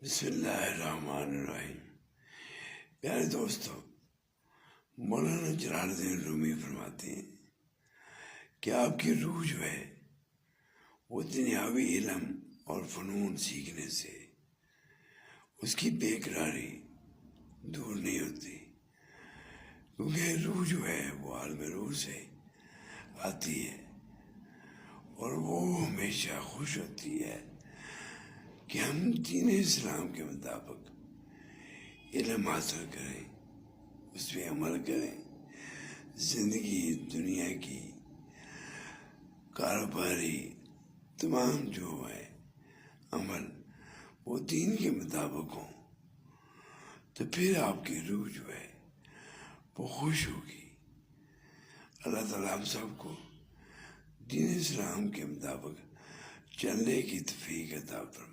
بسم اللہ الرحمن الرحیم۔ پیارے دوستو، مولانا جلال الدین رومی فرماتے ہیں کہ آپ کی روح جو ہے وہ دنیاوی علم اور فنون سیکھنے سے اس کی بے قراری دور نہیں ہوتی، کیونکہ روح جو ہے وہ عالم روح سے آتی ہے اور وہ ہمیشہ خوش ہوتی ہے کہ ہم دین اسلام کے مطابق علم حاصل کریں، اس پہ عمل کریں، زندگی دنیا کی کاروباری تمام جو ہے عمل وہ دین کے مطابق ہوں، تو پھر آپ کی روح جو ہے وہ خوش ہوگی۔ اللہ تعالیٰ ہم سب کو دین اسلام کے مطابق چلنے کی توفیق عطا فرمائے۔